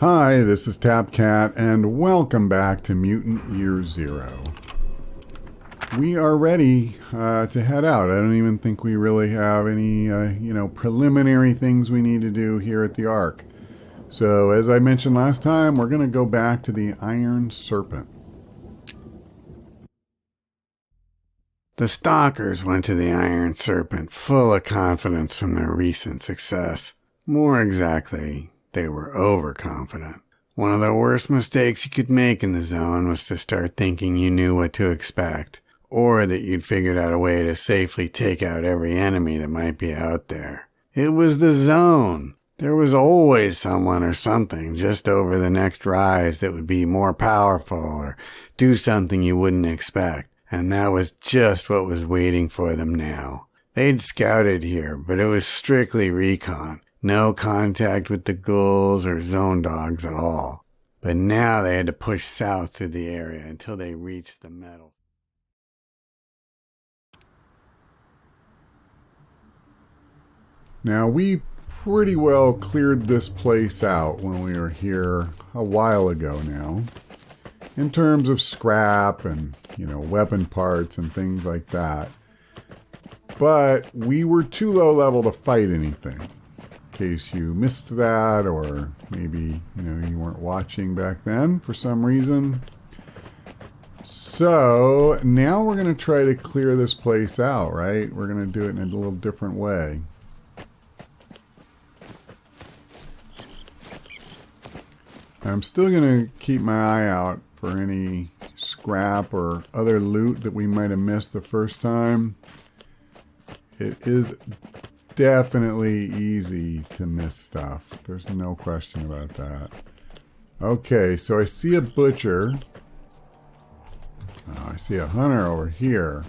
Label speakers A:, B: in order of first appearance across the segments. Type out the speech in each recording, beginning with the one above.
A: Hi, this is Tapcat, and welcome back to Mutant Year Zero. We are ready to head out. I don't even think we really have any, preliminary things we need to do here at the Ark. So, as I mentioned last time, we're going to go back to the Iron Serpent. The Stalkers went to the Iron Serpent full of confidence from their recent success. More exactly, they were overconfident. One of the worst mistakes you could make in the zone was to start thinking you knew what to expect, or that you'd figured out a way to safely take out every enemy that might be out there. It was the zone. There was always someone or something just over the next rise that would be more powerful or do something you wouldn't expect, and that was just what was waiting for them now. They'd scouted here, but it was strictly recon. No contact with the ghouls or zone dogs at all. But now they had to push south through the area until they reached the metal. Now we pretty well cleared this place out when we were here a while ago now. In terms of scrap and, weapon parts and things like that. But we were too low level to fight anything. In case you missed that, or maybe you weren't watching back then for some reason. So now we're going to try to clear this place out, right? We're going to do it in a little different way. I'm still going to keep my eye out for any scrap or other loot that we might have missed the first time. It is definitely easy to miss stuff. There's no question about that. Okay, so I see a butcher. Oh, I see a hunter over here.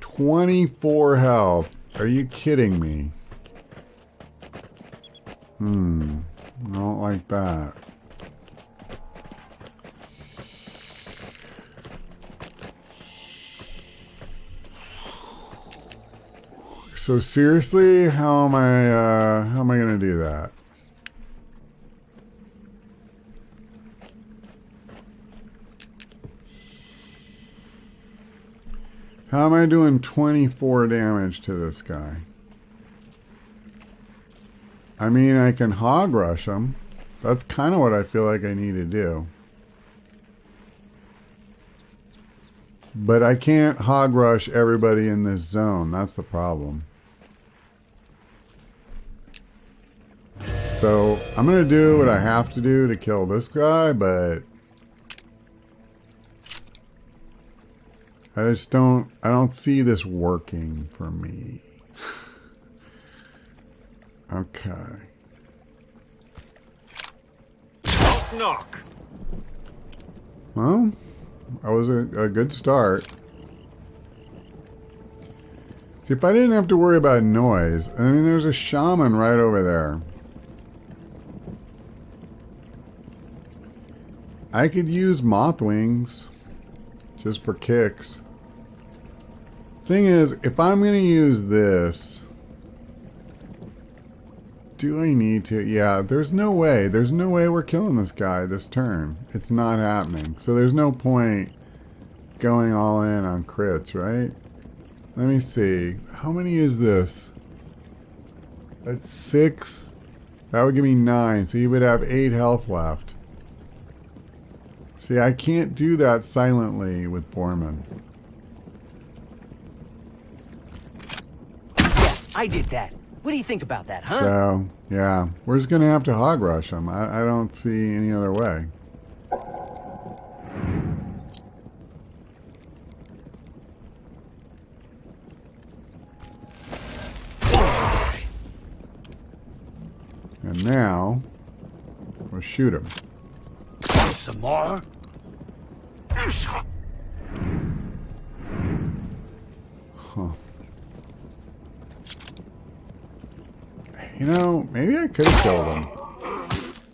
A: 24 health. Are you kidding me? I don't like that. So seriously, how am I gonna do that? How am I doing 24 damage to this guy? I mean, I can hog rush him. That's kind of what I feel like I need to do. But I can't hog rush everybody in this zone. That's the problem. So I'm going to do what I have to do to kill this guy, but I don't see this working for me. Okay.
B: Knock.
A: Well, that was a good start. See, if I didn't have to worry about noise, I mean, there's a shaman right over there. I could use moth wings just for kicks. Thing is, if I'm going to use this, do I need to? Yeah, there's no way. There's no way we're killing this guy this turn. It's not happening. So there's no point going all in on crits, right? Let me see. How many is this? That's 6. That would give me 9. So you would have 8 health left. See, I can't do that silently with Borman.
B: Yeah, I did that. What do you think about that, huh?
A: So, yeah. We're just going to have to hog rush him. I don't see any other way. And now, we'll shoot him.
B: Some more?
A: Huh. Maybe I could have killed him.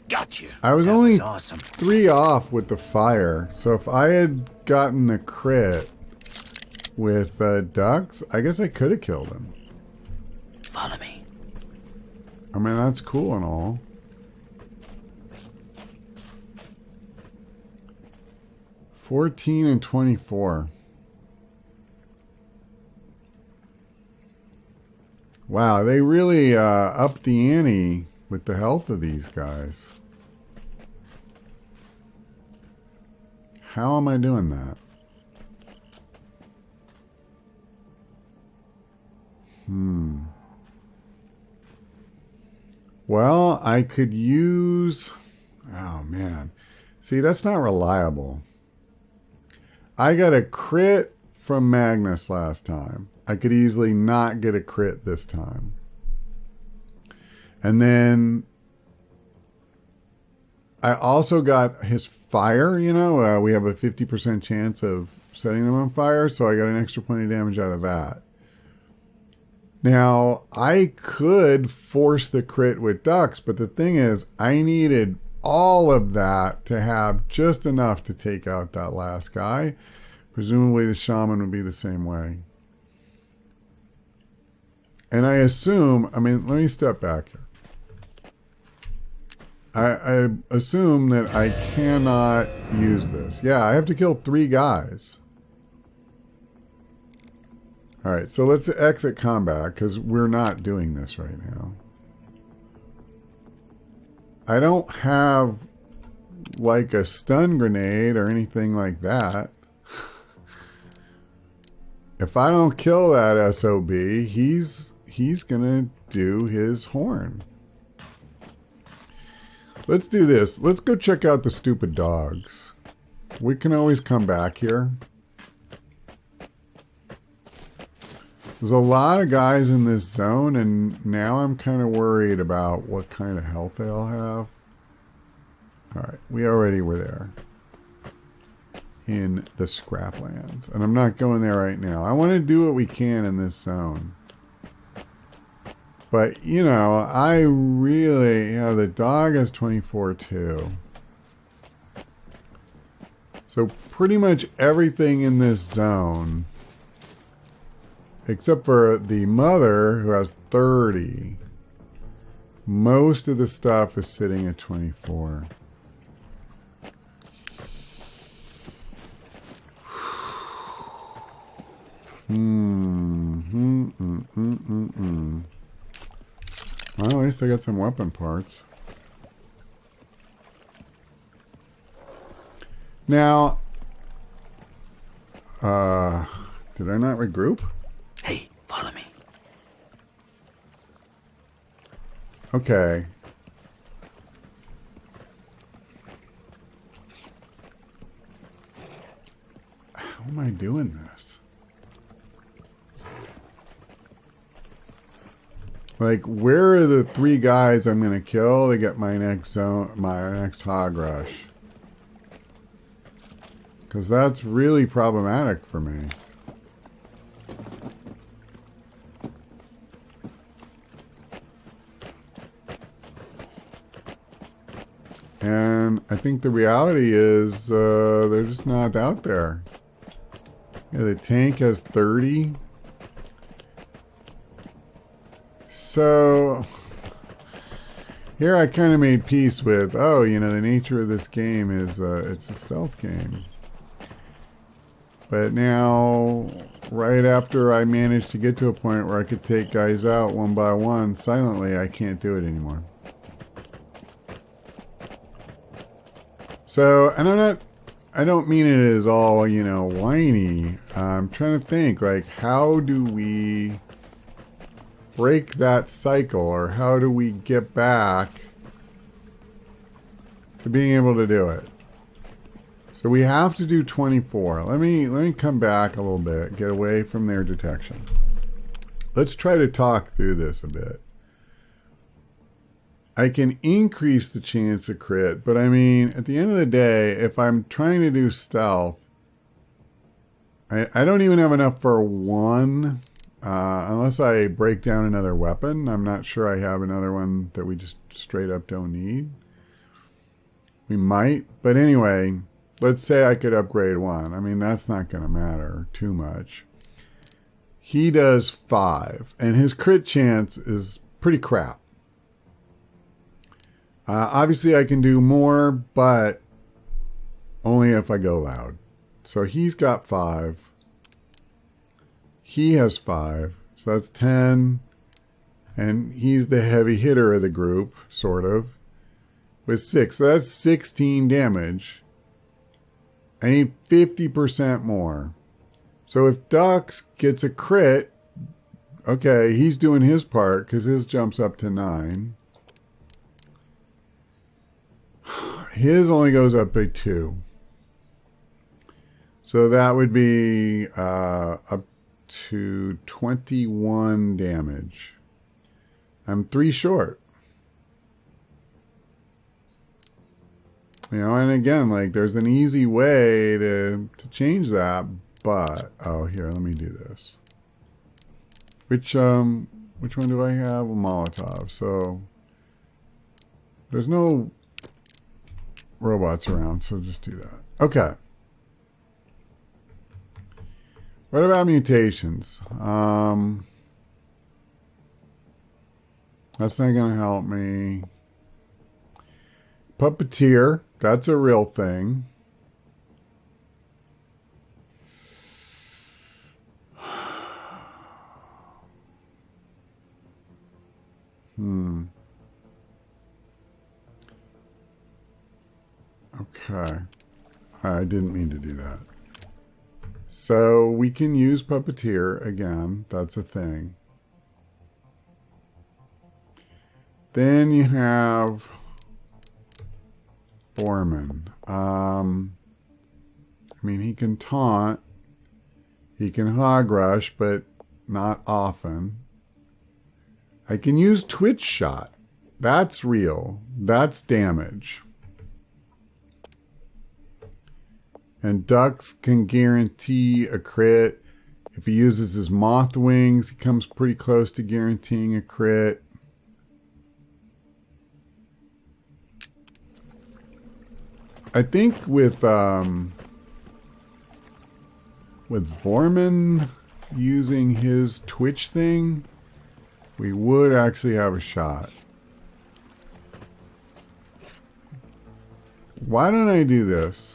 B: Gotcha.
A: I was
B: that
A: only
B: was awesome.
A: 3 off with the fire. So if I had gotten the crit with ducks, I guess I could have killed him.
B: Follow me.
A: I mean, that's cool and all. 14 and 24. Wow, they really upped the ante with the health of these guys. How am I doing that? Well, I could use... Oh, man. See, that's not reliable. I got a crit from Magnus last time. I could easily not get a crit this time. And then I also got his fire, you know. We have a 50% chance of setting them on fire, so I got an extra point of damage out of that. Now, I could force the crit with ducks, but the thing is, I needed all of that to have just enough to take out that last guy. Presumably the shaman would be the same way. And I assume, I mean, let me step back here. I assume that I cannot use this. Yeah, I have to kill 3 guys. Alright, so let's exit combat, because we're not doing this right now. I don't have, like, a stun grenade or anything like that. If I don't kill that SOB, he's gonna do his horn. Let's do this. Let's go check out the stupid dogs. We can always come back here. There's a lot of guys in this zone, and now I'm kind of worried about what kind of health they all have. Alright, we already were there. In the scraplands. And I'm not going there right now. I want to do what we can in this zone. But, you know, I really... Yeah, the dog has 24 too. So pretty much everything in this zone... Except for the mother, who has 30. Most of the stuff is sitting at 24. Well, at least I got some weapon parts. Now, did I not regroup?
B: Hey, follow me.
A: Okay. How am I doing this? Like, where are the 3 guys I'm gonna kill to get my next zone, my next hog rush? Because that's really problematic for me. And I think the reality is they're just not out there. Yeah, the tank has 30. So here I kind of made peace with, oh, you know, the nature of this game is it's a stealth game. But now, right after I managed to get to a point where I could take guys out one by one silently, I can't do it anymore. So, and I don't mean it as all, you know, whiny. I'm trying to think, like, how do we break that cycle, or how do we get back to being able to do it? So we have to do 24. Let me come back a little bit, get away from their detection. Let's try to talk through this a bit. I can increase the chance of crit, but I mean, at the end of the day, if I'm trying to do stealth, I don't even have enough for 1, unless I break down another weapon. I'm not sure I have another one that we just straight up don't need. We might, but anyway, let's say I could upgrade 1. I mean, that's not going to matter too much. He does 5, and his crit chance is pretty crap. Obviously, I can do more, but only if I go loud.
C: So he's got 5. He has 5. So that's 10. And he's the heavy hitter of the group, sort of, with 6. So that's 16 damage. I need 50% more. So if Dux gets a crit, okay, he's doing his part because his jumps up to 9. His only goes up by 2. So that would be up to 21 damage. I'm 3 short. You know, and again, like, there's an easy way to change that, but, oh, here, let me do this. Which one do I have? A Molotov. So, there's no robots around, so just do that. Okay. What about mutations? That's not going to help me. Puppeteer, that's a real thing. Okay. I didn't mean to do that. So we can use Puppeteer again. That's a thing. Then you have Borman. I mean, he can taunt. He can hog rush, but not often. I can use Twitch Shot. That's real. That's damage. And Dux can guarantee a crit. If he uses his Moth Wings, he comes pretty close to guaranteeing a crit. I think with Borman using his Twitch thing, we would actually have a shot. Why don't I do this?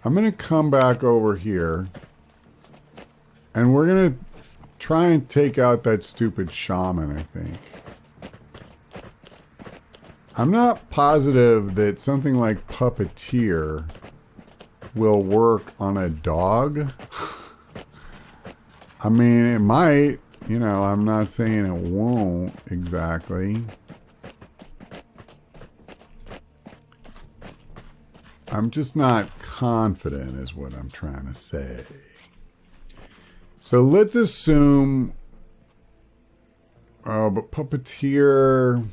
C: I'm going to come back over here, and we're going to try and take out that stupid shaman, I think. I'm not positive that something like Puppeteer will work on a dog. I mean, it might. You know, I'm not saying it won't exactly. I'm just not confident is what I'm trying to say. So let's assume... Oh, but Puppeteer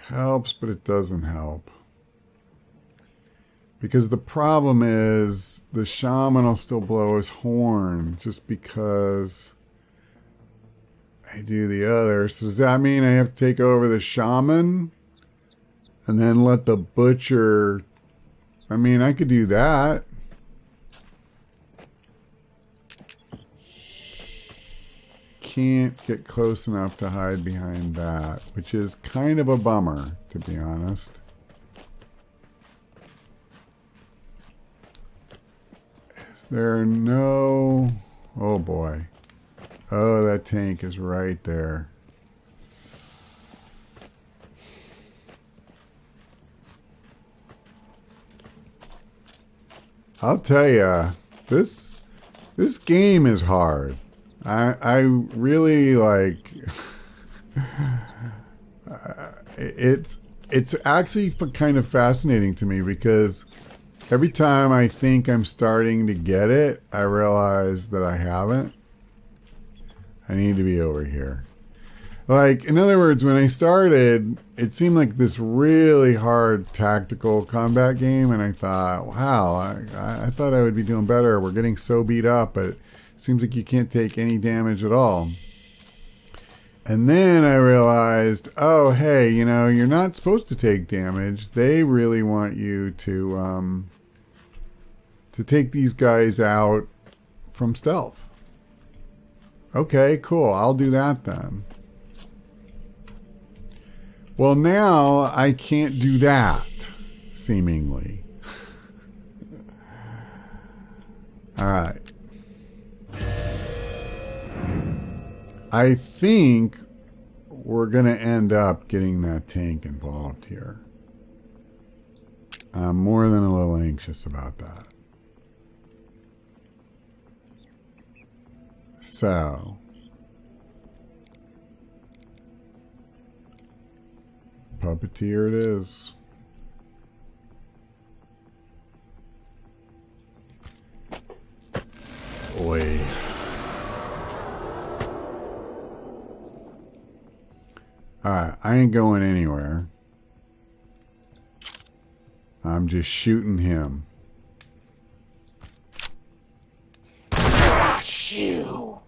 C: helps, but it doesn't help. Because the problem is the shaman will still blow his horn just because I do the other. So does that mean I have to take over the shaman and then let the butcher... I mean, I could do that. Can't get close enough to hide behind that, which is kind of a bummer, to be honest. Is there no... Oh boy. Oh, that tank is right there. I'll tell you, this game is hard. I really like... it's actually kind of fascinating to me because every time I think I'm starting to get it, I realize that I haven't. I need to be over here. Like, in other words, when I started, it seemed like this really hard tactical combat game, and I thought, wow, I thought I would be doing better. We're getting so beat up, but it seems like you can't take any damage at all. And then I realized, oh, hey, you know, you're not supposed to take damage. They really want you to take these guys out from stealth. Okay, cool. I'll do that then. Well, now I can't do that, seemingly. Alright. I think we're going to end up getting that tank involved here. I'm more than a little anxious about that. So, puppeteer it is. Boy. Alright, I ain't going anywhere. I'm just shooting him.
B: You.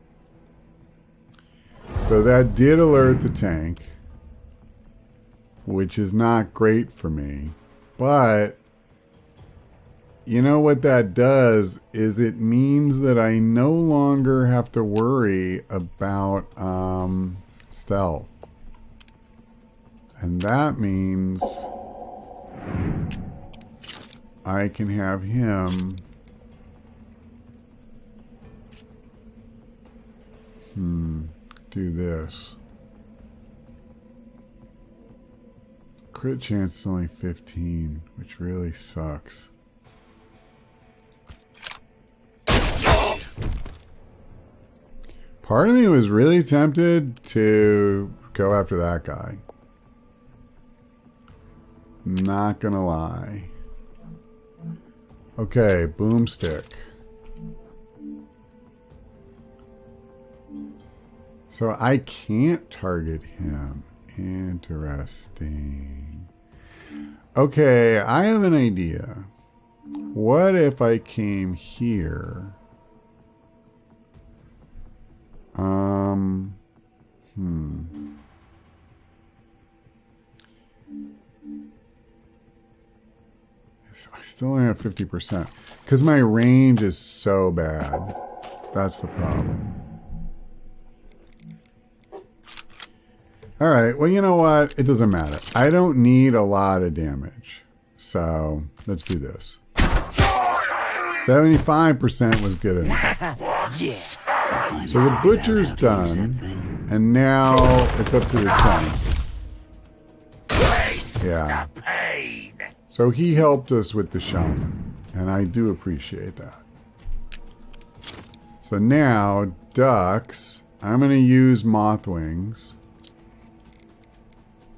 C: So that did alert the tank, which is not great for me. But you know what that does is it means that I no longer have to worry about stealth. And that means I can have him do this. Crit chance is only 15, which really sucks. Part of me was really tempted to go after that guy. Not gonna lie. Okay, boomstick. So I can't target him. Interesting. Okay, I have an idea. What if I came here? I still only have 50%. Because my range is so bad. That's the problem. Alright, well, you know what? It doesn't matter. I don't need a lot of damage. So, let's do this. 75% was good enough.
B: Yeah.
C: So the butcher's done. And now it's up to the tank. Yeah. So he helped us with the shaman. And I do appreciate that. So now, ducks. I'm going to use moth wings.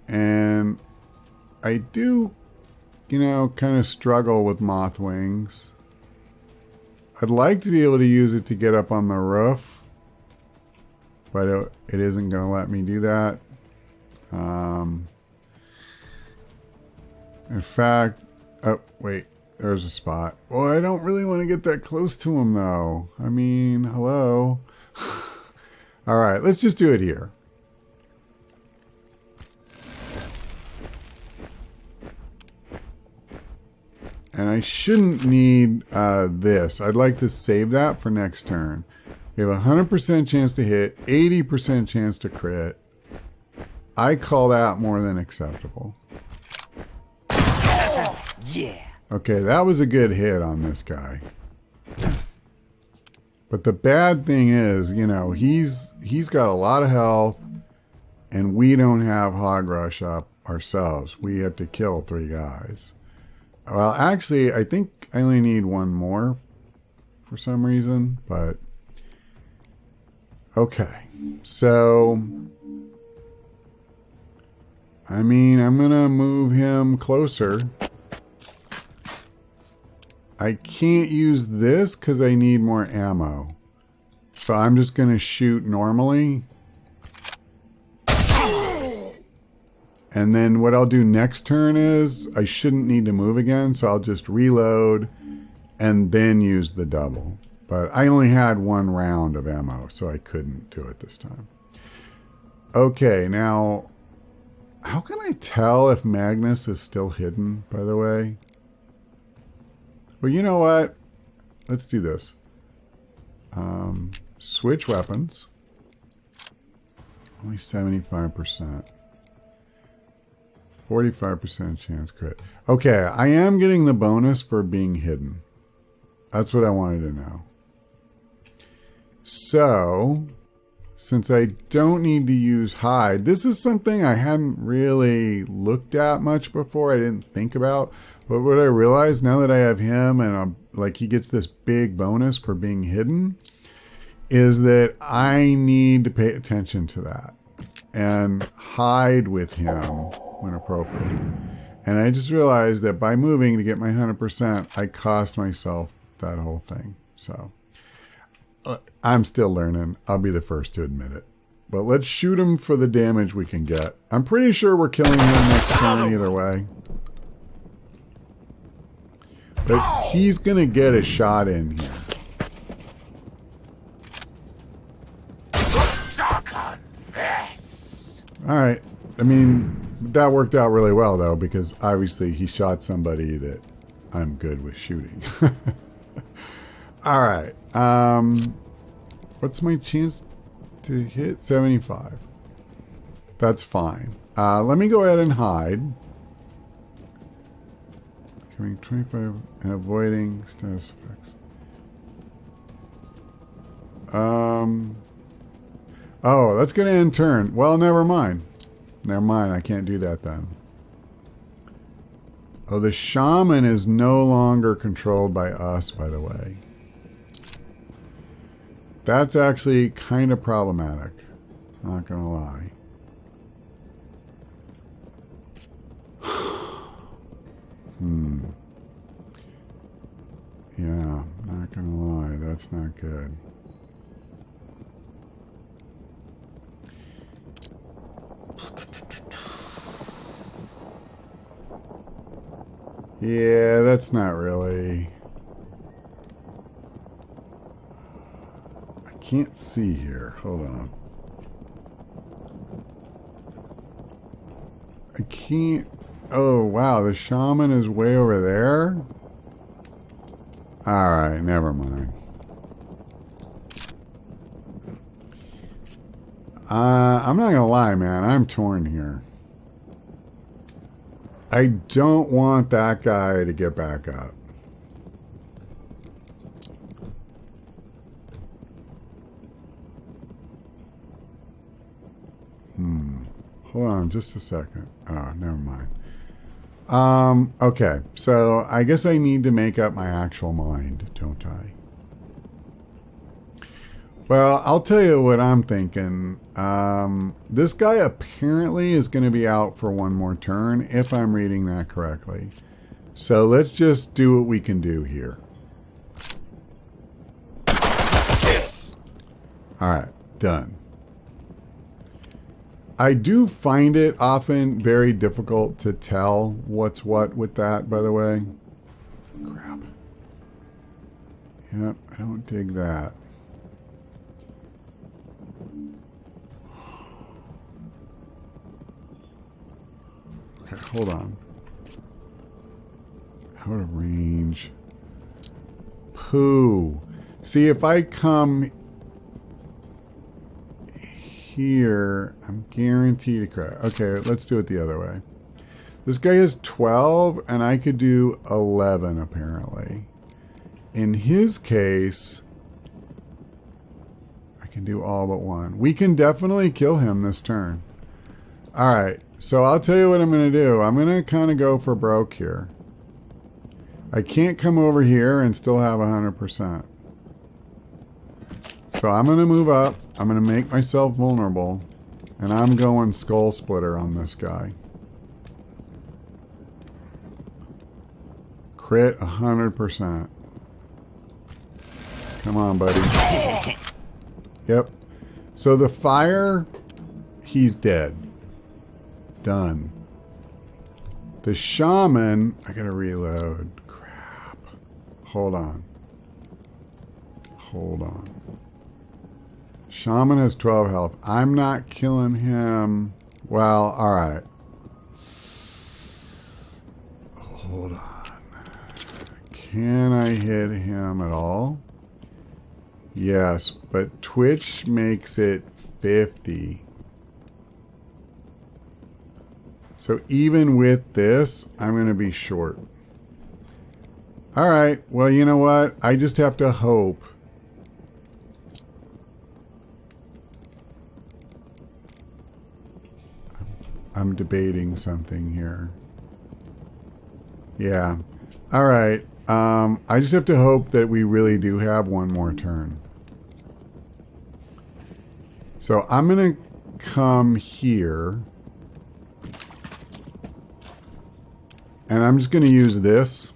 C: And I do, you know, kind of struggle with moth wings. I'd like to be able to use it to get up on the roof. But it isn't going to let me do that. In fact, oh, wait, there's a spot. Well, I don't really want to get that close to him, though. I mean, hello. All right, let's just do it here. And I shouldn't need this. I'd like to save that for next turn. We have a 100% chance to hit, 80% chance to crit. I call that more than acceptable.
B: Yeah.
C: Okay, that was a good hit on this guy. But the bad thing is, you know, he's got a lot of health, and we don't have Hog Rush up ourselves. We have to kill 3 guys. Well, actually, I think I only need 1 more for some reason, but okay. So, I mean, I'm going to move him closer. I can't use this because I need more ammo. So I'm just going to shoot normally. And then what I'll do next turn is I shouldn't need to move again. So I'll just reload and then use the double. But I only had 1 round of ammo, so I couldn't do it this time. Okay, now, how can I tell if Magnus is still hidden, by the way? Well, you know what? Let's do this. Switch weapons. Only 75%. 45% chance crit. Okay, I am getting the bonus for being hidden. That's what I wanted to know. So, since I don't need to use hide, this is something I hadn't really looked at much before. I didn't think about. But what I realized now that I have him and like he gets this big bonus for being hidden is that I need to pay attention to that and hide with him when appropriate. And I just realized that by moving to get my 100%, I cost myself that whole thing. So I'm still learning. I'll be the first to admit it. But let's shoot him for the damage we can get. I'm pretty sure we're killing him next turn either way. But he's going to get a shot in here. Alright. I mean, that worked out really well, though, because obviously he shot somebody that I'm good with shooting. Alright. What's my chance to hit? 75. That's fine. Let me go ahead and hide. Becoming 25 and avoiding status effects. Oh, that's going to end turn. Well, never mind. Never mind. I can't do that then. Oh, the shaman is no longer controlled by us, by the way. That's actually kind of problematic. Not going to lie. Yeah, not gonna lie, that's not good. Yeah, that's not really. I can't see here. Hold on. I can't. Oh, wow. The shaman is way over there? Alright, never mind. I'm not gonna lie, man. I'm torn here. I don't want that guy to get back up. Hold on just a second. Oh, never mind. Okay, so I guess I need to make up my actual mind, don't I? Well, I'll tell you what I'm thinking. This guy apparently is going to be out for one more turn, if I'm reading that correctly. So let's just do what we can do here.
B: Yes.
C: Alright, done. I do find it often very difficult to tell what's what with that, by the way. Crap. Yep, I don't dig that. Okay, hold on. Out of range. Pooh. See, if I come here, I'm guaranteed to crash. Okay, let's do it the other way. This guy is 12, and I could do 11, apparently. In his case, I can do all but one. We can definitely kill him this turn. Alright, so I'll tell you what I'm going to do. I'm going to kind of go for broke here. I can't come over here and still have 100%. So I'm going to move up. I'm going to make myself vulnerable. And I'm going skull splitter on this guy. Crit 100%. Come on, buddy. Yep. So the fire, he's dead. Done. The shaman, I gotta reload. Crap. Hold on. Hold on. Shaman has 12 health. I'm not killing him. Well, alright. Hold on. Can I hit him at all? Yes, but Twitch makes it 50. So even with this, I'm going to be short. Alright, well, you know what? I just have to hope I'm debating something here. Yeah. All right. I just have to hope that we really do have one more turn. So I'm going to come here. And I'm just going to use this.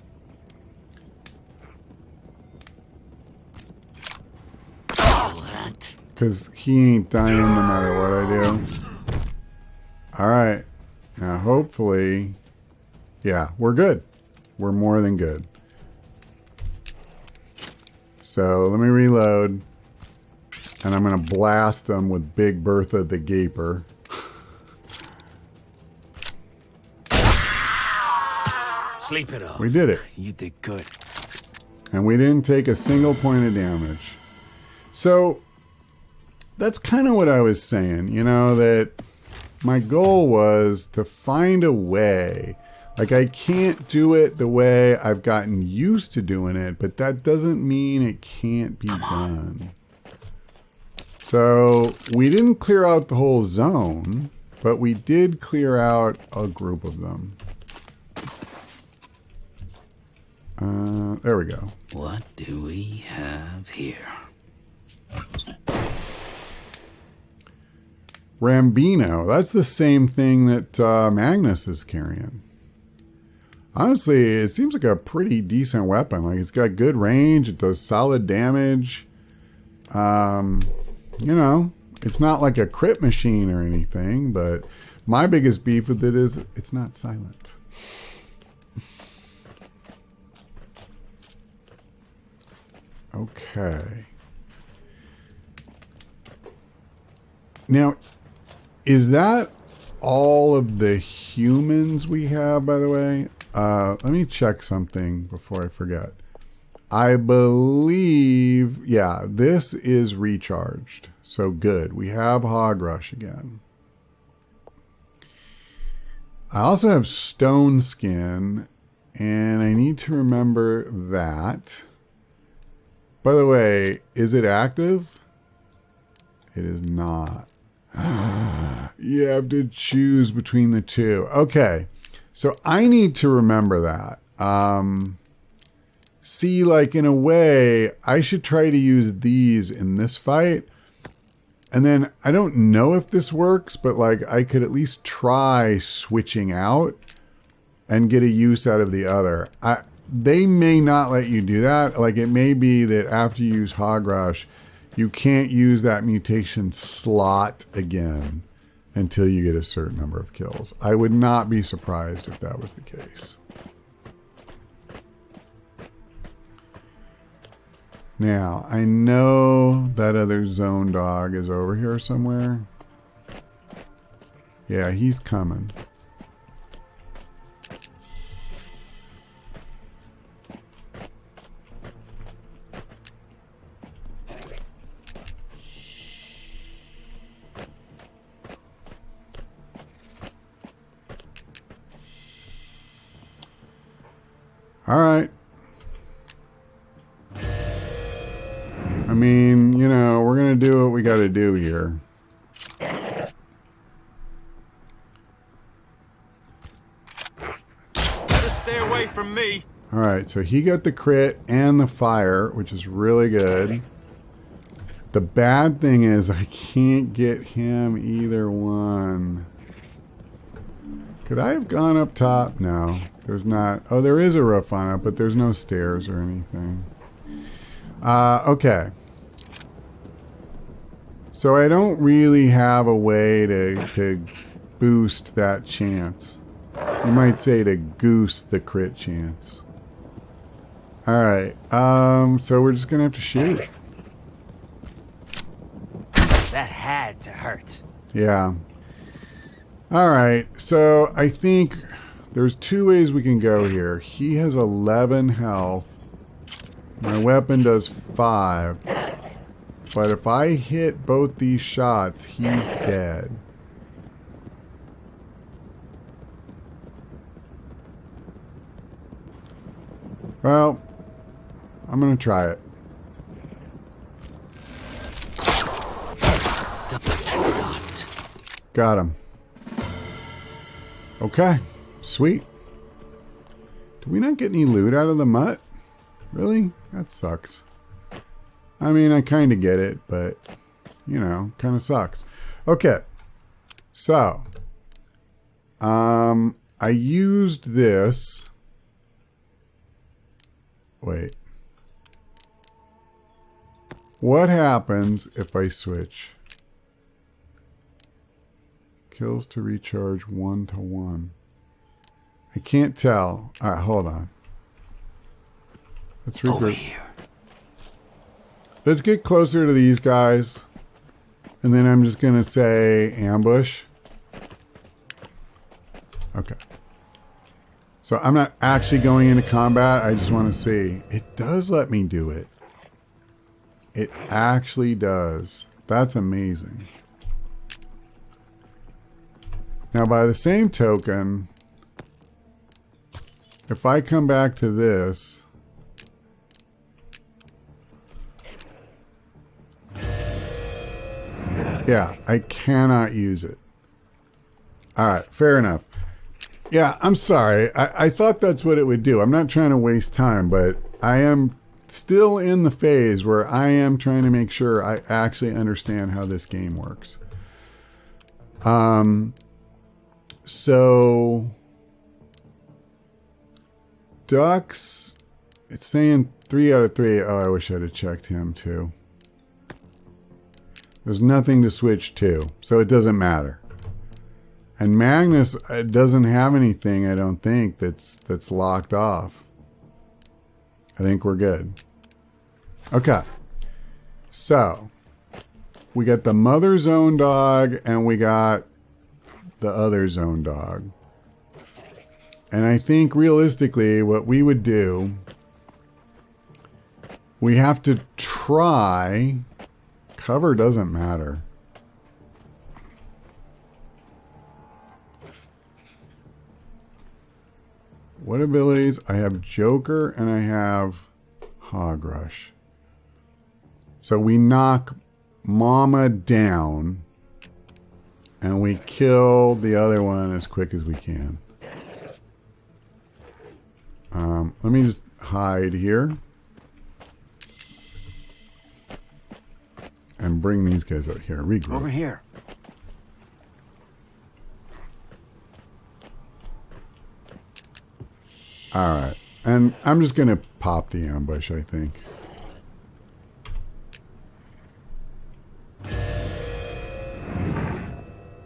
C: Because he ain't dying no matter what I do. Alright. Now hopefully... Yeah, we're good. We're more than good. So let me reload. And I'm going to blast them with Big Bertha the Gaper.
B: Sleep it off.
C: We did it.
B: You did good.
C: And we didn't take a single point of damage. So... That's kind of what I was saying, you know, that my goal was to find a way. Like, I can't do it the way I've gotten used to doing it, but that doesn't mean it can't be done. So, we didn't clear out the whole zone, but we did clear out a group of them. There we go.
B: What do we have here?
C: Rambino. That's the same thing that Magnus is carrying. Honestly, it seems like a pretty decent weapon. Like, it's got good range. It does solid damage. You know, it's not like a crit machine or anything, but my biggest beef with it is it's not silent. Okay. Now, is that all of the humans we have, by the way? Let me check something before I forget. I believe, yeah, this is recharged. So good. We have Hog Rush again. I also have Stone Skin, and I need to remember that. By the way, is it active? It is not. You have to choose between the two. Okay. So I need to remember that. See, like, in a way, I should try to use these in this fight. And then, I don't know if this works, but, like, I could at least try switching out and get a use out of the other. They may not let you do that. Like, it may be that after you use Hog Rush, you can't use that mutation slot again until you get a certain number of kills. I would not be surprised if that was the case. Now, I know that other zone dog is over here somewhere. Yeah, he's coming. All right. I mean, you know, we're going to do what we got to do here.
B: Better stay away from me.
C: All right, so he got the crit and the fire, which is really good. The bad thing is I can't get him either one. Could I have gone up top? No, there's not. Oh, there is a roof on it, but there's no stairs or anything. Okay. So I don't really have a way to boost that chance. You might say to goose the crit chance. Alright, so we're just gonna have to shoot.
B: That had to hurt.
C: Yeah. Alright, so I think there's two ways we can go here. He has 11 health. My weapon does 5. But if I hit both these shots, he's dead. Well, I'm going to try it. Got him. Okay, sweet. Did we not get any loot out of the mutt? Really? That sucks. I mean, I kind of get it, but, you know, kind of sucks. Okay, so, I used this. Wait. What happens if I switch? Kills to recharge 1-to-1. I can't tell. All right, hold on. Let's regroup. Let's get closer to these guys. And then I'm just going to say ambush. Okay. So I'm not actually going into combat. I just want to see. It does let me do it. It actually does. That's amazing. Now, by the same token, if I come back to this, yeah, I cannot use it. All right, fair enough. Yeah, I'm sorry. I thought that's what it would do. I'm not trying to waste time, but I am still in the phase where I am trying to make sure I actually understand how this game works. So Ducks, it's saying 3 out of 3. Oh, I wish I'd have checked him too. There's nothing to switch to, so it doesn't matter. And Magnus doesn't have anything, I don't think, that's locked off. I think we're good. Okay. So, we got the mother zone dog, and we got the other zone dog. And I think, realistically, what we would do, we have to try... Cover doesn't matter. What abilities? I have Joker and I have Hog Rush. So we knock Mama down and we kill the other one as quick as we can. Let me just hide here. And bring these guys out here. Regroup.
B: Over here.
C: Alright. And I'm just going to pop the ambush, I think.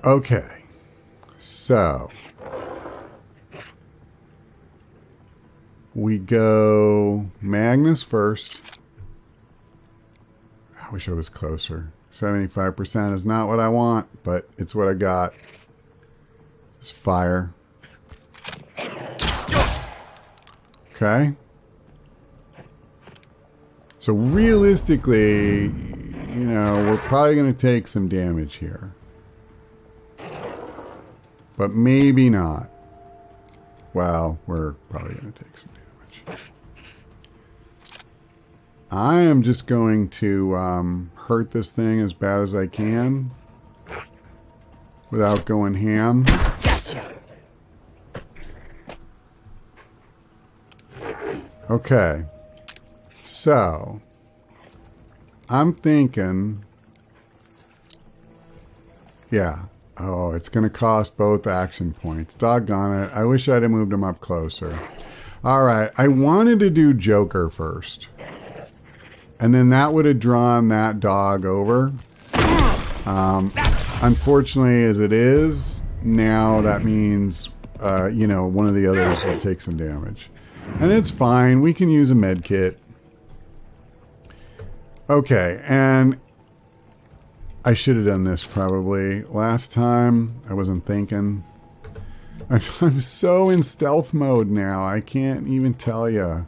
C: Okay. So. We go Magnus first. I wish I was closer. 75% is not what I want, but it's what I got. Just fire. Okay. So realistically, you know, we're probably going to take some damage here. But maybe not. Well, we're probably going to take some damage. I am just going to hurt this thing as bad as I can without going ham.
B: Gotcha.
C: Okay. So, I'm thinking, yeah. Oh, it's going to cost both action points. Doggone it. I wish I'd have moved him up closer. All right. I wanted to do Joker first. And then that would have drawn that dog over. Unfortunately, as it is, now that means, you know, one of the others will take some damage. And it's fine. We can use a med kit. Okay, and I should have done this probably last time. I wasn't thinking. I'm so in stealth mode now. I can't even tell you.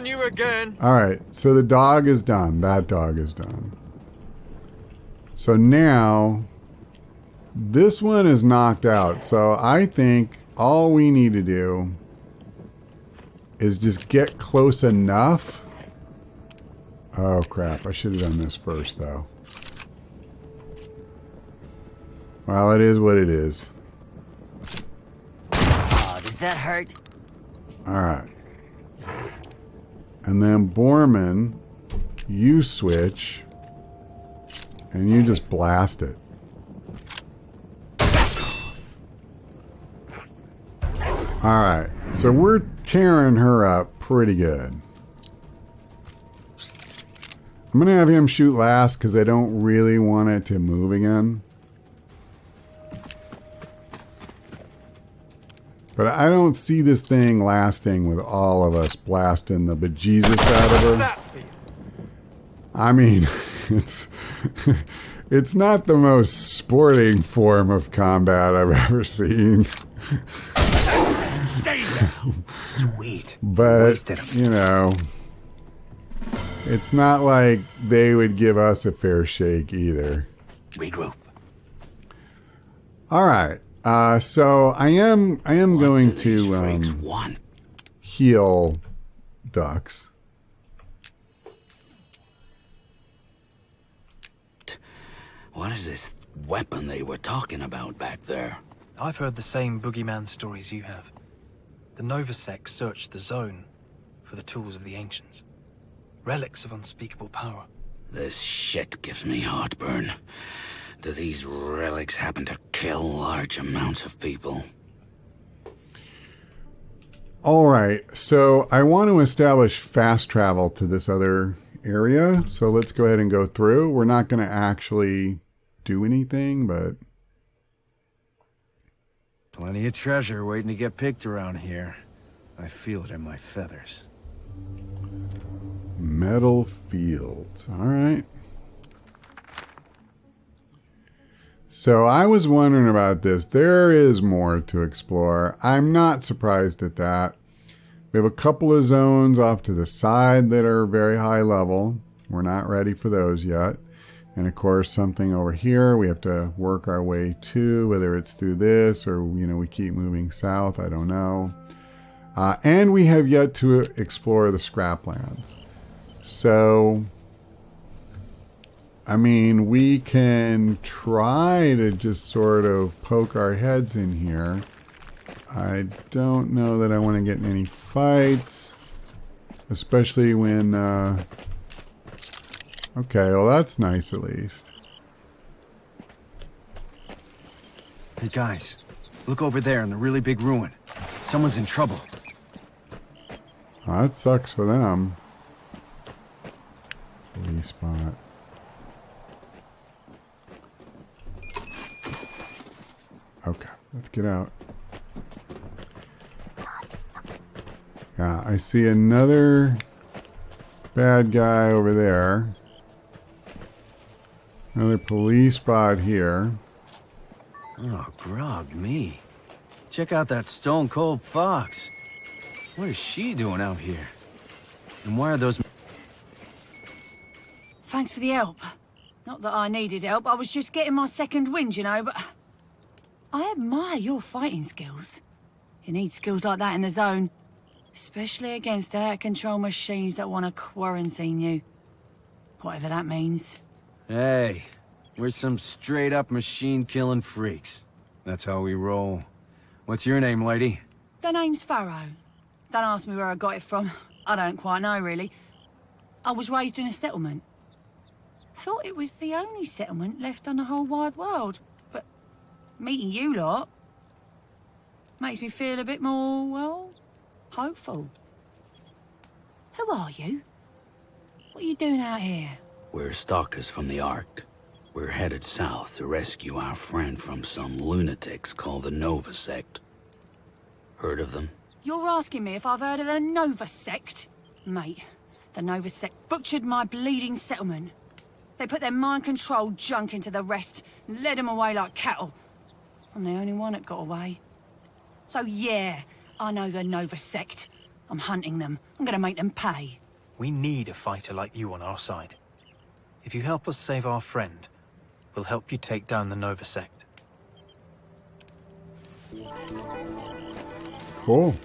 B: You again.
C: All right, so the dog is done. That dog is done. So now this one is knocked out. So I think all we need to do is just get close enough. Oh crap, I should have done this first though. Well, it is what it is.
D: Oh, does that hurt?
C: Alright. And then Borman, you switch, and you just blast it. Alright, so we're tearing her up pretty good. I'm going to have him shoot last because I don't really want it to move again. But I don't see this thing lasting with all of us blasting the bejesus out of her. I mean, it's not the most sporting form of combat I've ever seen.
D: Stay down. Sweet.
C: But, you know, it's not like they would give us a fair shake either.
D: Regroup.
C: All right. So I am going to heal Ducks.
D: What is this weapon they were talking about back there?
E: I've heard the same boogeyman stories you have. The Novasec searched the zone for the tools of the ancients. Relics of unspeakable power.
D: This shit gives me heartburn. Do these relics happen to kill large amounts of people?
C: All right, so I want to establish fast travel to this other area. So let's go ahead and go through. We're not going to actually do anything, but...
F: Plenty of treasure waiting to get picked around here. I feel it in my feathers.
C: Metal fields. All right. So I was wondering about this. There is more to explore. I'm not surprised at that. We have a couple of zones off to the side that are very high level. We're not ready for those yet. And of course, something over here we have to work our way to, whether it's through this or, you know, we keep moving south. I don't know. And we have yet to explore the scraplands. So, I mean, we can try to just sort of poke our heads in here. I don't know that I want to get in any fights, especially when... Okay, well that's nice at least.
F: Hey guys, look over there in the really big ruin. Someone's in trouble.
C: Oh, that sucks for them. Police spot. Okay, let's get out. Yeah, I see another bad guy over there. Another police spot here.
F: Oh, grog me. Check out that stone cold fox. What is she doing out here? And why are those...
G: Thanks for the help. Not that I needed help, I was just getting my second wind, you know, but... I admire your fighting skills. You need skills like that in the zone. Especially against out-of-control machines that want to quarantine you. Whatever that means.
F: Hey, we're some straight-up machine-killing freaks. That's how we roll. What's your name, lady?
G: The name's Farrow. Don't ask me where I got it from. I don't quite know, really. I was raised in a settlement. Thought it was the only settlement left on the whole wide world. But meeting you lot makes me feel a bit more, well, hopeful. Who are you? What are you doing out here?
D: We're stalkers from the Ark. We're headed south to rescue our friend from some lunatics called the Nova Sect. Heard of them?
G: You're asking me if I've heard of the Nova Sect? Mate, the Nova Sect butchered my bleeding settlement. They put their mind-controlled junk into the rest and led them away like cattle. I'm the only one that got away. So yeah, I know the Nova Sect. I'm hunting them. I'm gonna make them pay.
E: We need a fighter like you on our side. If you help us save our friend, we'll help you take down the Nova Sect.
C: Cool.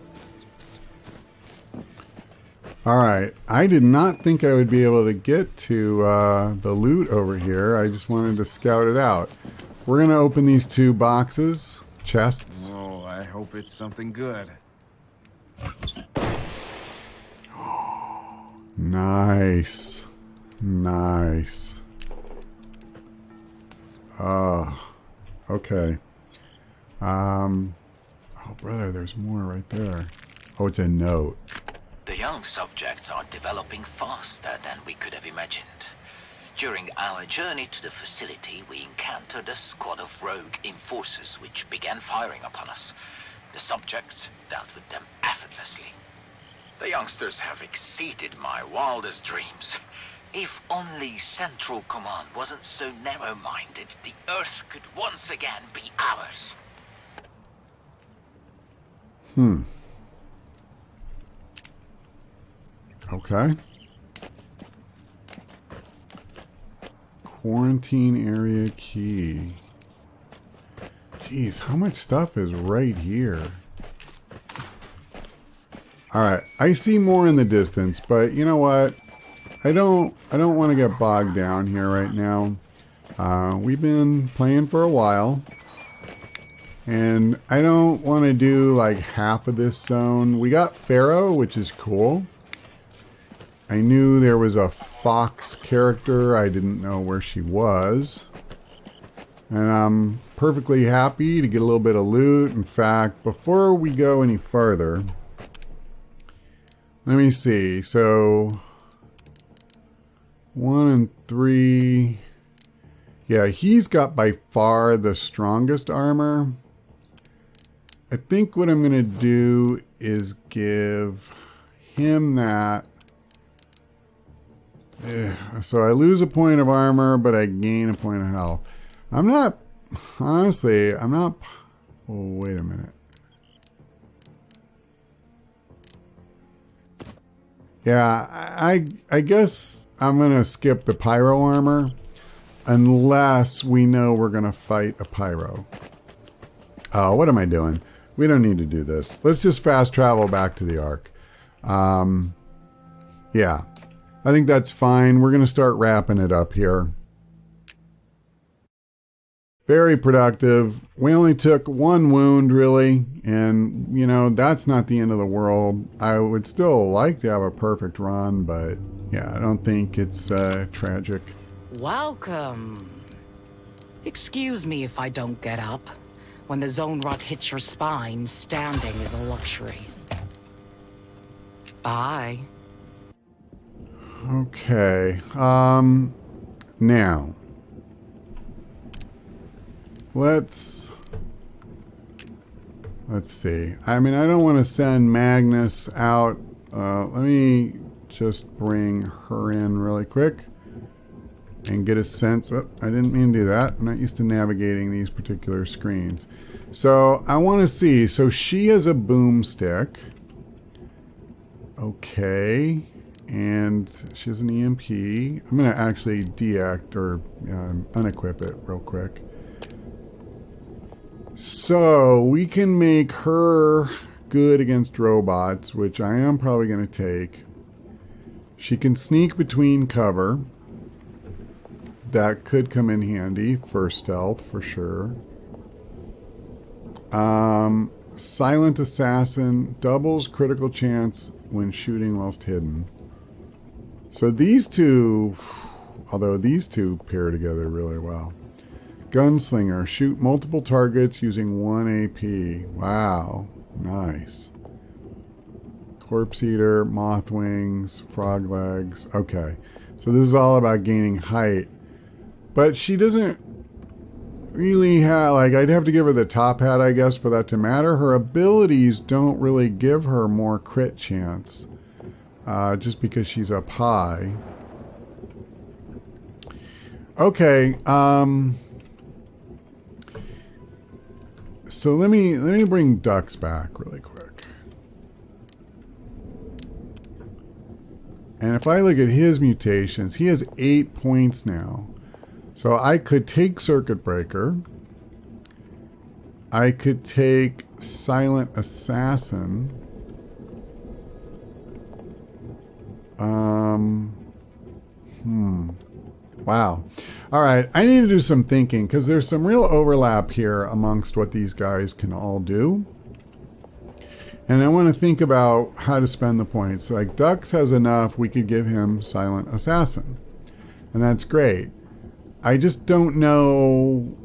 C: Alright, I did not think I would be able to get to the loot over here. I just wanted to scout it out. we're going to open these 2 boxes, chests.
B: Oh, I hope it's something good.
C: Nice. Nice. Okay. Oh, brother, there's more right there. Oh, it's a note.
H: The young subjects are developing faster than we could have imagined. During our journey to the facility, we encountered a squad of rogue enforcers which began firing upon us. The subjects dealt with them effortlessly. The youngsters have exceeded my wildest dreams. If only Central Command wasn't so narrow-minded, the Earth could once again be ours.
C: Okay. Quarantine area key. Jeez, how much stuff is right here? Alright, I see more in the distance, but you know what? I don't want to get bogged down here right now. We've been playing for a while. And I don't want to do like half of this zone. We got Farrow, which is cool. I knew there was a fox character. I didn't know where she was. And I'm perfectly happy to get a little bit of loot. In fact, before we go any further, let me see. So 1 and 3. Yeah, he's got by far the strongest armor. I think what I'm going to do is give him that. So I lose a point of armor, but I gain a point of health. I'm not, honestly, I'm not, oh, wait a minute. Yeah, I guess I'm going to skip the pyro armor unless we know we're going to fight a pyro. Oh, what am I doing? We don't need to do this. Let's just fast travel back to the Ark. Yeah, I think that's fine. We're going to start wrapping it up here. Very productive. We only took 1 wound, really. And, you know, that's not the end of the world. I would still like to have a perfect run, but yeah, I don't think it's tragic.
I: Welcome. Excuse me if I don't get up. When the zone rot hits your spine, standing is a luxury. Bye.
C: Okay. Now. Let's see. I mean, I don't want to send Magnus out. Let me just bring her in really quick and get a sense. Oh, I didn't mean to do that. I'm not used to navigating these particular screens. So I want to see. So she has a boomstick. Okay. And she has an EMP. I'm going to actually deact or unequip it real quick. So we can make her good against robots, which I am probably going to take. She can sneak between cover. That could come in handy for stealth, for sure. Silent Assassin doubles critical chance when shooting whilst hidden. So these two, although these two pair together really well. Gunslinger, shoot multiple targets using 1 AP. Wow, nice. Corpse Eater, Moth Wings, Frog Legs. Okay, so this is all about gaining height. But she doesn't really have, like, I'd have to give her the top hat, I guess, for that to matter. Her abilities don't really give her more crit chance. Just because she's up high. Okay, so let me bring Ducks back really quick. And if I look at his mutations, he has 8 points now. So I could take Circuit Breaker. I could take Silent Assassin. Wow. All right. I need to do some thinking because there's some real overlap here amongst what these guys can all do. And I want to think about how to spend the points. Like Dux has enough. We could give him Silent Assassin. And that's great. I just don't know.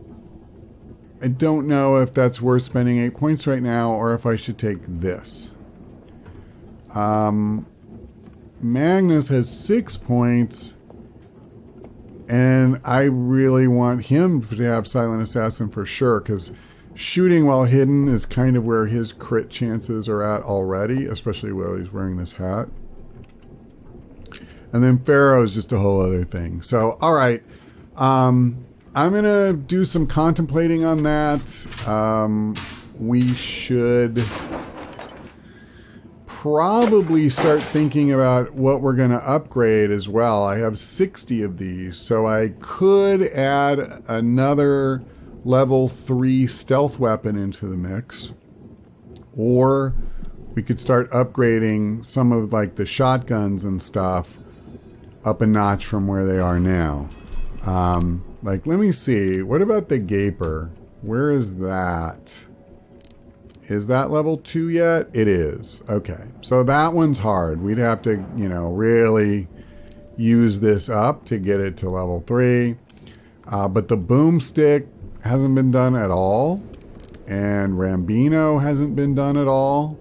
C: I don't know if that's worth spending 8 points right now or if I should take this. Magnus has 6 points. And I really want him to have Silent Assassin for sure, because shooting while hidden is kind of where his crit chances are at already, especially while he's wearing this hat. And then Farrow is just a whole other thing. So, all right. I'm going to do some contemplating on that. We should probably start thinking about what we're going to upgrade as well. I have 60 of these, so I could add another level 3 stealth weapon into the mix, or we could start upgrading some of like the shotguns and stuff up a notch from where they are now. Like, let me see, what about the Gaper? Where is that? Is that level 2 yet? It is. Okay. So that one's hard. We'd have to, you know, really use this up to get it to level 3. But the boomstick hasn't been done at all. And Rambino hasn't been done at all.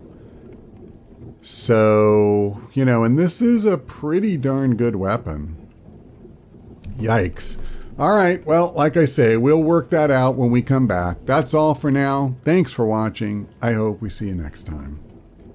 C: So, you know, and this is a pretty darn good weapon. Yikes. All right, well, like I say, we'll work that out when we come back. That's all for now. Thanks for watching. I hope we see you next time.